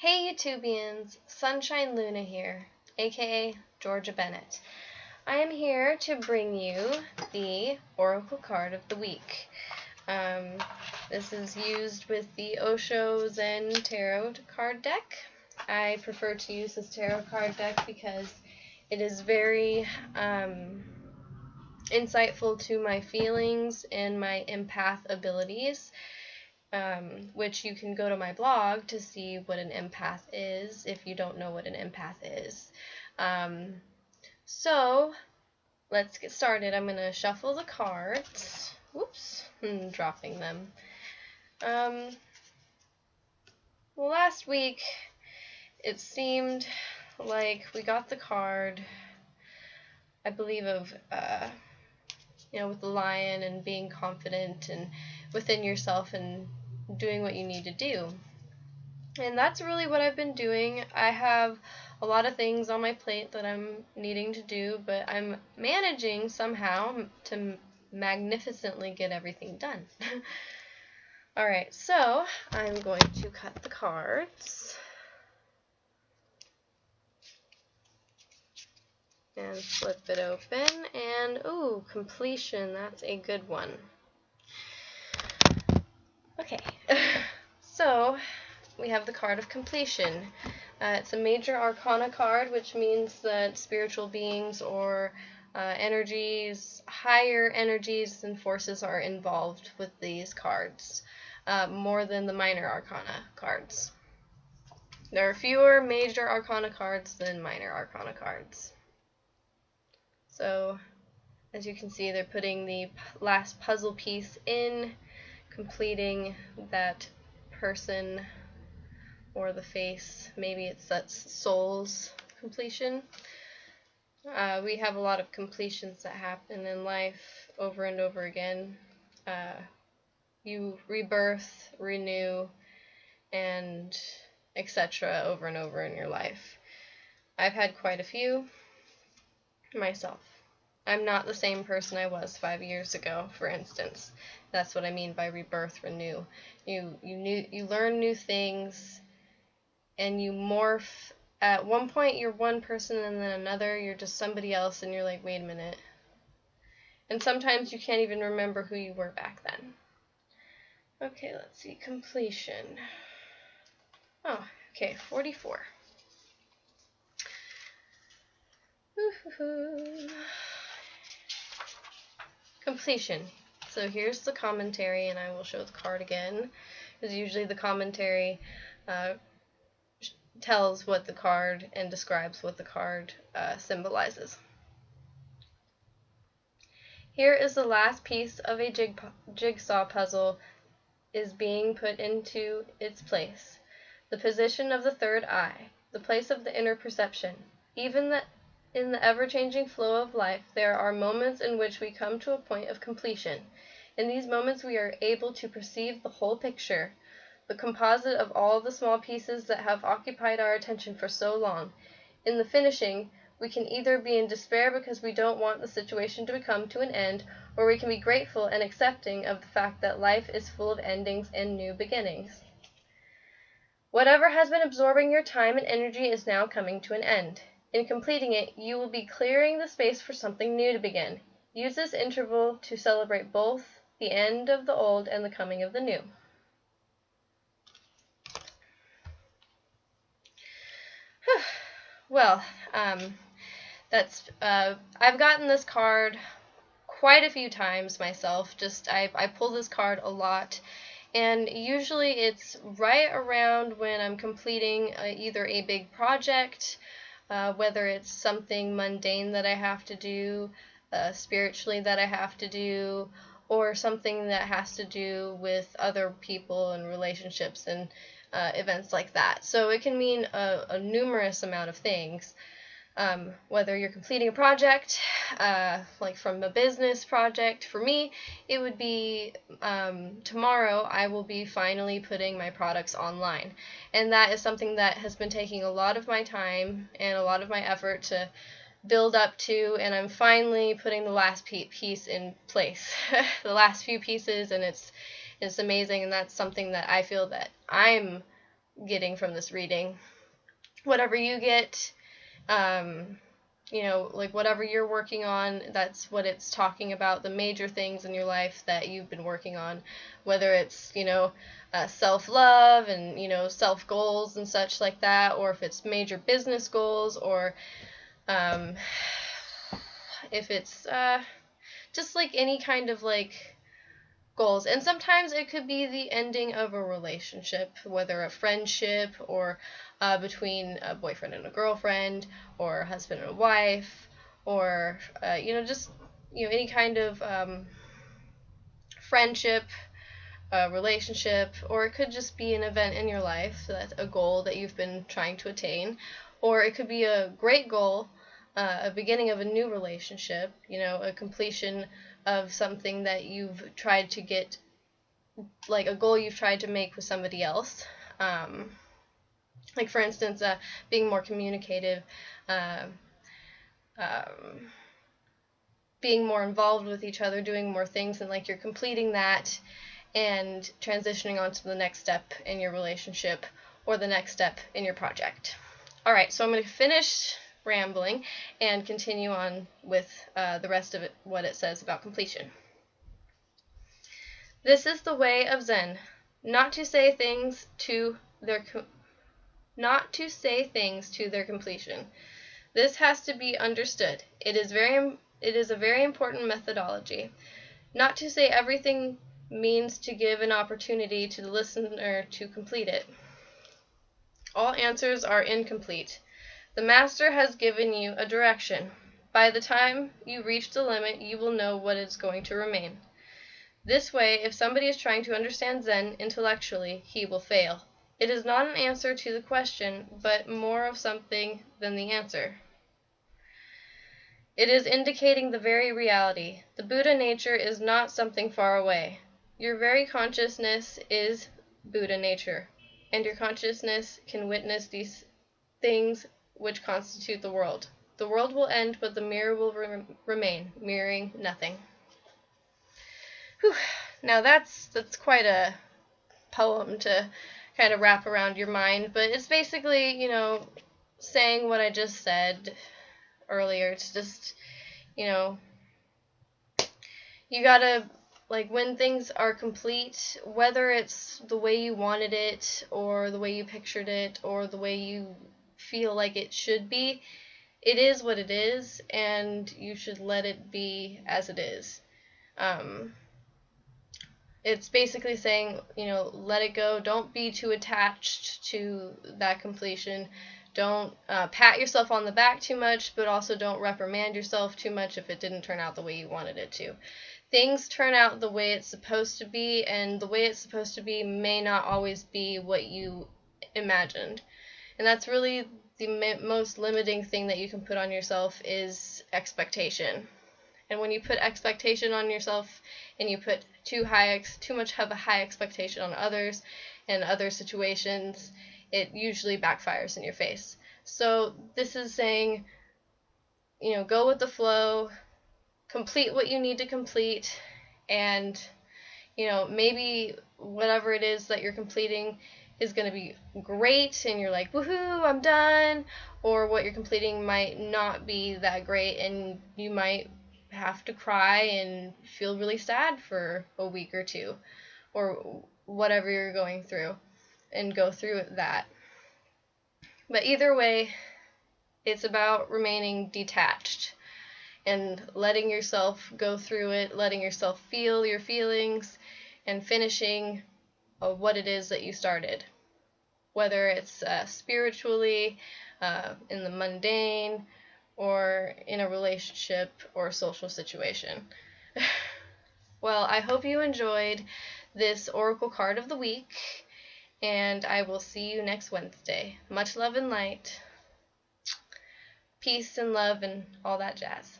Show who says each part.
Speaker 1: Hey YouTubians, Sunshine Luna here, aka Georgia Bennett. I am here to bring you the Oracle card of the week. This is used with the Osho Zen Tarot Card deck. I prefer to use this tarot card deck because it is very insightful to my feelings and my empath abilities. Which you can go to my blog to see what an empath is if you don't know what an empath is. So let's get started. I'm going to shuffle the cards. Whoops, I'm dropping them. Well, last week it seemed like we got the card, I believe, of with the lion and being confident and within yourself and doing what you need to do. And that's really what I've been doing. I have a lot of things on my plate that I'm needing to do, but I'm managing somehow to magnificently get everything done. Alright, so I'm going to cut the cards and flip it open, and ooh, completion, that's a good one. Okay, so we have the card of completion. It's a major arcana card, which means that spiritual beings or energies, higher energies and forces are involved with these cards, more than the minor arcana cards. There are fewer major arcana cards than minor arcana cards. So, as you can see, they're putting the last puzzle piece in, completing that person or the face. Maybe it's that soul's completion. We have a lot of completions that happen in life over and over again. You rebirth, renew, and etc. over and over in your life. I've had quite a few myself. I'm not the same person I was 5 years ago, for instance. That's what I mean by rebirth, renew. You learn new things, and you morph. At one point you're one person, and then another you're just somebody else, and you're like, wait a minute. And sometimes you can't even remember who you were back then. Okay, let's see, completion. Oh, okay, 44. Completion. So here's the commentary, and I will show the card again, because usually the commentary tells what the card and describes what the card symbolizes. Here is the last piece of a jigsaw puzzle is being put into its place. The position of the third eye, the place of the inner perception. Even in the ever-changing flow of life, there are moments in which we come to a point of completion. In these moments we are able to perceive the whole picture, the composite of all the small pieces that have occupied our attention for so long. In the finishing, we can either be in despair because we don't want the situation to come to an end, or we can be grateful and accepting of the fact that life is full of endings and new beginnings. Whatever has been absorbing your time and energy is now coming to an end. In completing it, you will be clearing the space for something new to begin. Use this interval to celebrate both the end of the old and the coming of the new. Well, I've gotten this card quite a few times myself. I pull this card a lot, and usually it's right around when I'm completing either a big project, whether it's something mundane that I have to do, spiritually that I have to do, or something that has to do with other people and relationships and events like that. So it can mean a numerous amount of things. Whether you're completing a project, like from a business project. For me, it would be tomorrow I will be finally putting my products online, and that is something that has been taking a lot of my time and a lot of my effort to build up to, and I'm finally putting the last piece in place. The last few pieces, and it's amazing, and that's something that I feel that I'm getting from this reading. Whatever you get, like whatever you're working on, that's what it's talking about, the major things in your life that you've been working on, whether it's, self-love and, self-goals and such like that, or if it's major business goals, or if it's just like any kind of like goals. And sometimes it could be the ending of a relationship, whether a friendship or between a boyfriend and a girlfriend, or a husband and a wife, or just any kind of friendship, relationship, or it could just be an event in your life, that's a goal that you've been trying to attain, or it could be a great goal, a beginning of a new relationship, a completion of something that you've tried to get, like a goal you've tried to make with somebody else. Like for instance, being more communicative, being more involved with each other, doing more things, and like you're completing that and transitioning on to the next step in your relationship or the next step in your project. All right, so I'm going to finish rambling and continue on with the rest of it, what it says about completion. This is the way of Zen, not to say things to their completion. This has to be understood. It is a very important methodology. Not to say everything means to give an opportunity to the listener to complete it. All answers are incomplete. The master has given you a direction. By the time you reach the limit, you will know what is going to remain. This way, if somebody is trying to understand Zen intellectually, he will fail. It is not an answer to the question, but more of something than the answer. It is indicating the very reality. The Buddha nature is not something far away. Your very consciousness is Buddha nature, and your consciousness can witness these things which constitute the world. The world will end, but the mirror will remain, mirroring nothing. Whew. Now that's quite a poem to kind of wrap around your mind, but it's basically, saying what I just said earlier. It's just, you gotta, like, when things are complete, whether it's the way you wanted it, or the way you pictured it, or the way you feel like it should be, it is what it is, and you should let it be as it is. It's basically saying, let it go. Don't be too attached to that completion. Don't pat yourself on the back too much, but also don't reprimand yourself too much if it didn't turn out the way you wanted it to. Things turn out the way it's supposed to be, and the way it's supposed to be may not always be what you imagined. And that's really the most limiting thing that you can put on yourself is expectation. And when you put expectation on yourself and you put too much of a high expectation on others and other situations, it usually backfires in your face. So this is saying, go with the flow, complete what you need to complete, and maybe whatever it is that you're completing is going to be great and you're like, woohoo, I'm done, or what you're completing might not be that great and you might have to cry and feel really sad for a week or two, or whatever you're going through, and go through that. But either way, it's about remaining detached and letting yourself go through it, letting yourself feel your feelings, and finishing what it is that you started. Whether it's spiritually, in the mundane, or in a relationship or social situation. Well, I hope you enjoyed this Oracle card of the week, and I will see you next Wednesday. Much love and light. Peace and love and all that jazz.